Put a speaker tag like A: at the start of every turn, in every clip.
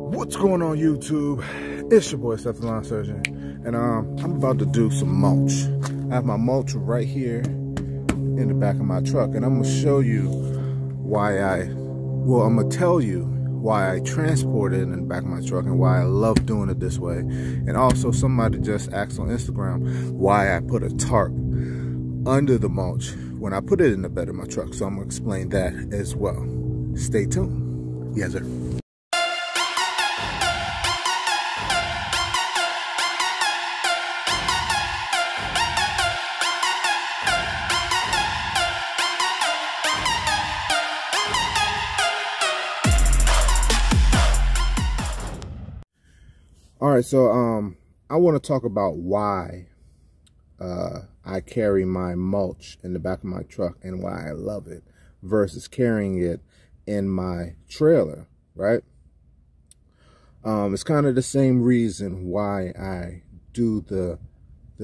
A: What's going on YouTube? It's your boy Seth the Lawn Surgeon, and I'm about to do some mulch. I have my mulch right here in the back of my truck, and I'm gonna show you why I'm gonna tell you why I transport it in the back of my truck and why I love doing it this way. And also, somebody just asked on Instagram why I put a tarp under the mulch when I put it in the bed of my truck. So I'm gonna explain that as well. Stay tuned. Yes, sir. All right, so I want to talk about why I carry my mulch in the back of my truck and why I love it versus carrying it in my trailer, right? It's kind of the same reason why I do the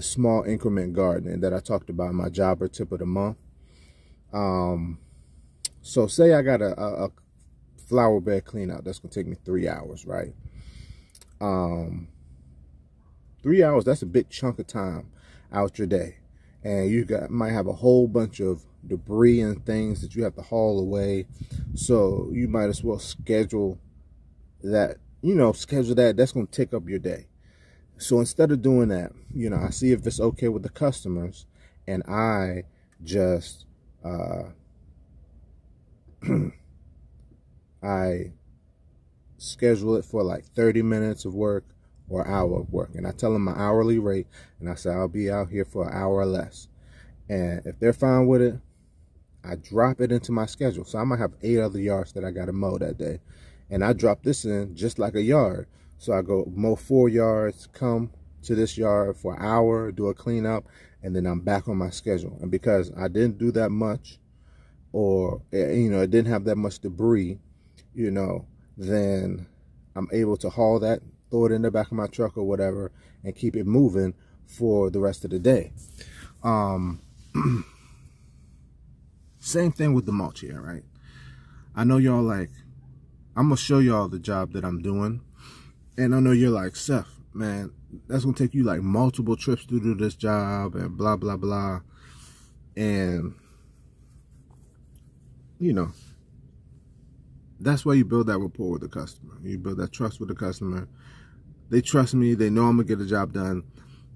A: small increment gardening that I talked about in my jobber tip of the month. So say I got a flower bed clean out that's gonna take me 3 hours, right? 3 hours, that's a big chunk of time out your day, and you might have a whole bunch of debris and things that you have to haul away, so you might as well schedule that. That's going to take up your day. So instead of doing that, I see if it's okay with the customers, and I just I schedule it for like 30 minutes of work or an hour of work, and I tell them my hourly rate, and I say I'll be out here for an hour or less, and if they're fine with it, I drop it into my schedule. So I might have 8 other yards that I got to mow that day, and I drop this in just like a yard. So I go mow 4 yards, come to this yard for an hour, do a cleanup, and then I'm back on my schedule. And because I didn't do that much, or it didn't have that much debris, then I'm able to haul that, throw it in the back of my truck or whatever, and keep it moving for the rest of the day. Same thing with the mulch here, right? I know y'all like, I'm gonna show y'all the job that I'm doing, and I know you're like, Seth, man, that's gonna take you like multiple trips to do this job and blah blah blah. And that's why you build that rapport with the customer. You build that trust with the customer. They trust me. They know I'm going to get the job done.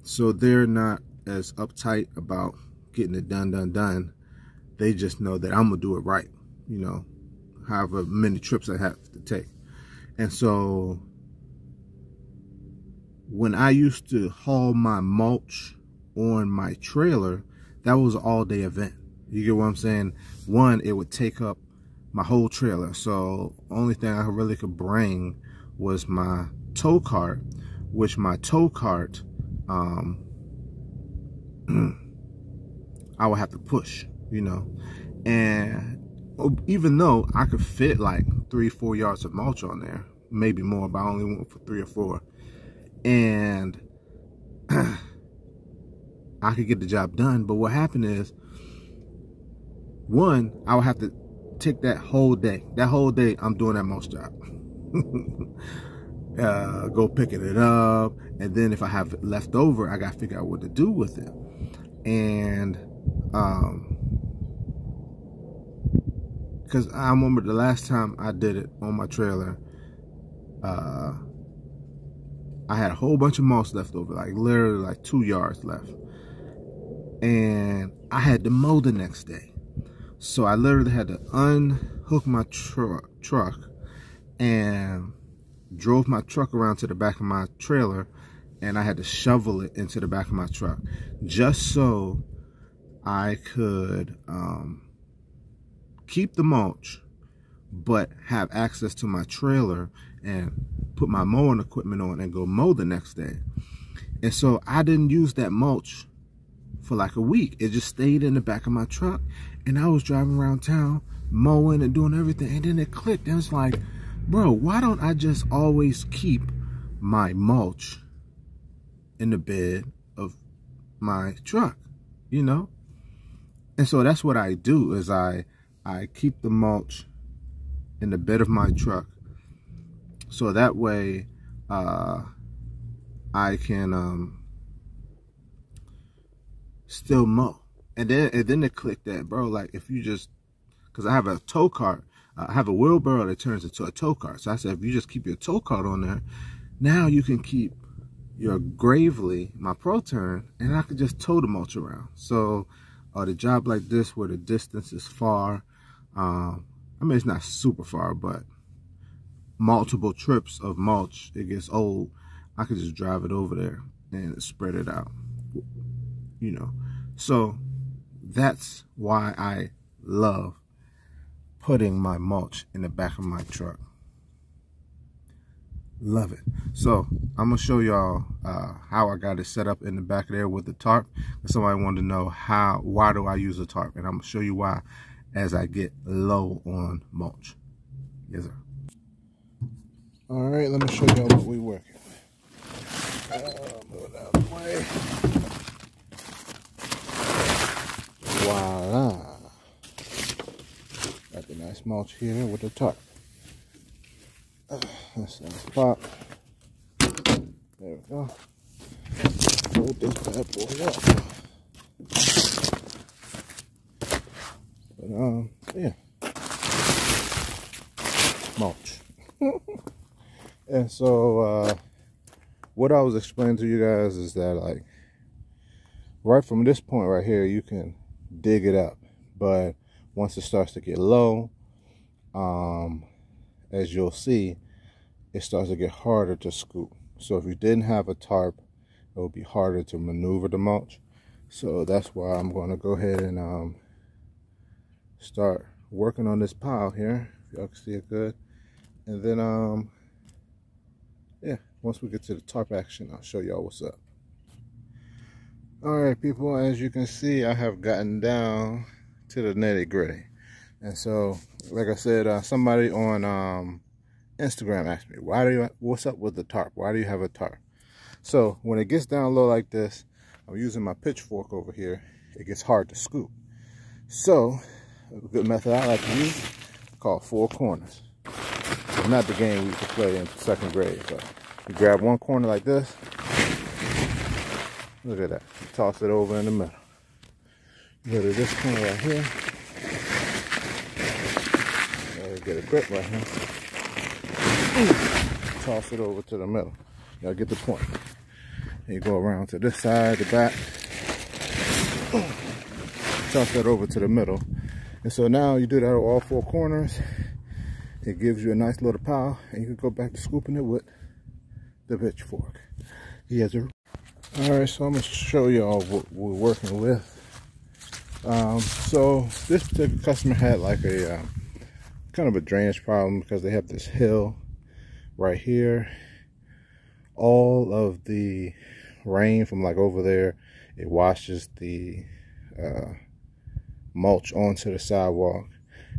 A: So they're not as uptight about getting it done. They just know that I'm going to do it right, however many trips I have to take. And so when I used to haul my mulch on my trailer, that was an all-day event. You get what I'm saying? One, it would take up my whole trailer. So only thing I really could bring was my tow cart, which my tow cart, I would have to push, and even though I could fit like 3-4 yards of mulch on there, maybe more, but I only went for 3 or 4, and I could get the job done. But what happened is, one, I would have to take that whole day. That whole day, I'm doing that mulch job. Go picking it up, and then if I have it left over, I gotta figure out what to do with it. And because I remember the last time I did it on my trailer, I had a whole bunch of mulch left over, like literally like 2 yards left, and I had to mow the next day. So I literally had to unhook my truck and drove my truck around to the back of my trailer, and I had to shovel it into the back of my truck just so I could keep the mulch but have access to my trailer and put my mowing equipment on and go mow the next day. And so I didn't use that mulch for like a week. It just stayed in the back of my truck, and I was driving around town mowing and doing everything, and then it clicked, and it's like, bro, why don't I just always keep my mulch in the bed of my truck, And so that's what I do, is I keep the mulch in the bed of my truck So that way I can still mow. And then it clicked that, bro, like if you just, because I have a tow cart, I have a wheelbarrow that turns into a tow cart. So I said, if you just keep your tow cart on there, now you can keep your Gravely, my Pro Turn, and I could just tow the mulch around. So the job like this where the distance is far, I mean, it's not super far, but multiple trips of mulch, it gets old, I could just drive it over there and spread it out, you know. So that's why I love putting my mulch in the back of my truck. Love it. So I'm gonna show y'all how I got it set up in the back of there with the tarp. Somebody wanted to know why do I use a tarp, and I'm gonna show you why as I get low on mulch. Yes, sir. All right, let me show y'all what we're working with. Move it out of the way. Voila. Got the nice mulch here with the tarp. That's a nice pop. There we go. Hold this bad boy up. But yeah. Mulch. And so what I was explaining to you guys is that, like, right from this point right here, you can dig it up, but once it starts to get low, as you'll see, it starts to get harder to scoop. So if you didn't have a tarp, it would be harder to maneuver the mulch. So that's why I'm going to go ahead and start working on this pile here, if y'all can see it good. And then yeah, once we get to the tarp action, I'll show y'all what's up. All right, people, as you can see, I have gotten down to the nitty-gritty. And so, like I said, somebody on Instagram asked me, what's up with the tarp? Why do you have a tarp? So when it gets down low like this, I'm using my pitchfork over here, it gets hard to scoop. So a good method I like to use called 4 corners. It's not the game we used to play in 2nd grade, but you grab one corner like this, look at that, toss it over in the middle. Go to this corner right here, get a grip right here, toss it over to the middle. Y'all get the point. And you go around to this side, the back, toss that over to the middle. And so now you do that on all 4 corners. It gives you a nice little pile, and you can go back to scooping it with the pitchfork. Yes, sir. All right, so I'm gonna show y'all what we're working with. So this particular customer had like a kind of a drainage problem because they have this hill right here. All of the rain from like over there, it washes the mulch onto the sidewalk.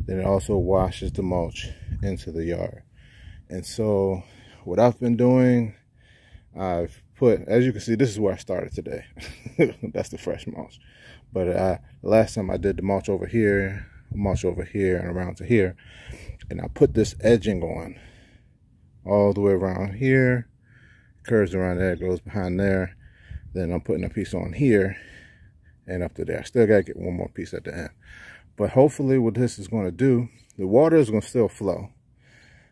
A: Then it also washes the mulch into the yard. And so what I've been doing, I've put, as you can see, this is where I started today. That's the fresh mulch. But the last time I did the mulch over here, and around to here, and I put this edging on all the way around here, curves around there, goes behind there. Then I'm putting a piece on here and up to there. I still gotta get one more piece at the end. But hopefully what this is going to do, the water is going to still flow.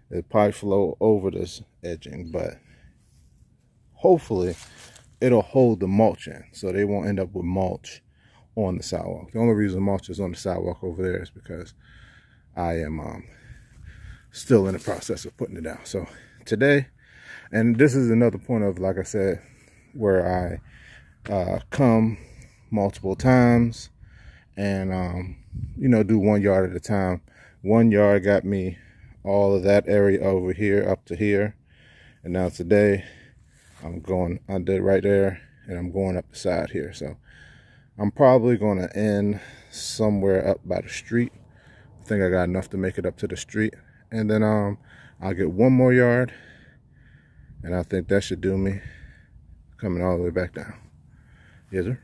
A: It'll probably flow over this edging, but hopefully it'll hold the mulch in so they won't end up with mulch on the sidewalk. The only reason mulch is on the sidewalk over there is because I am still in the process of putting it down. So today, and this is another point of, like I said, where I come multiple times and you know, do 1 yard at a time. 1 yard got me all of that area over here up to here, and now today I did right there, and I'm going up the side here. So I'm probably going to end somewhere up by the street. I think I got enough to make it up to the street, and then I'll get 1 more yard, and I think that should do me coming all the way back down. Yes, sir.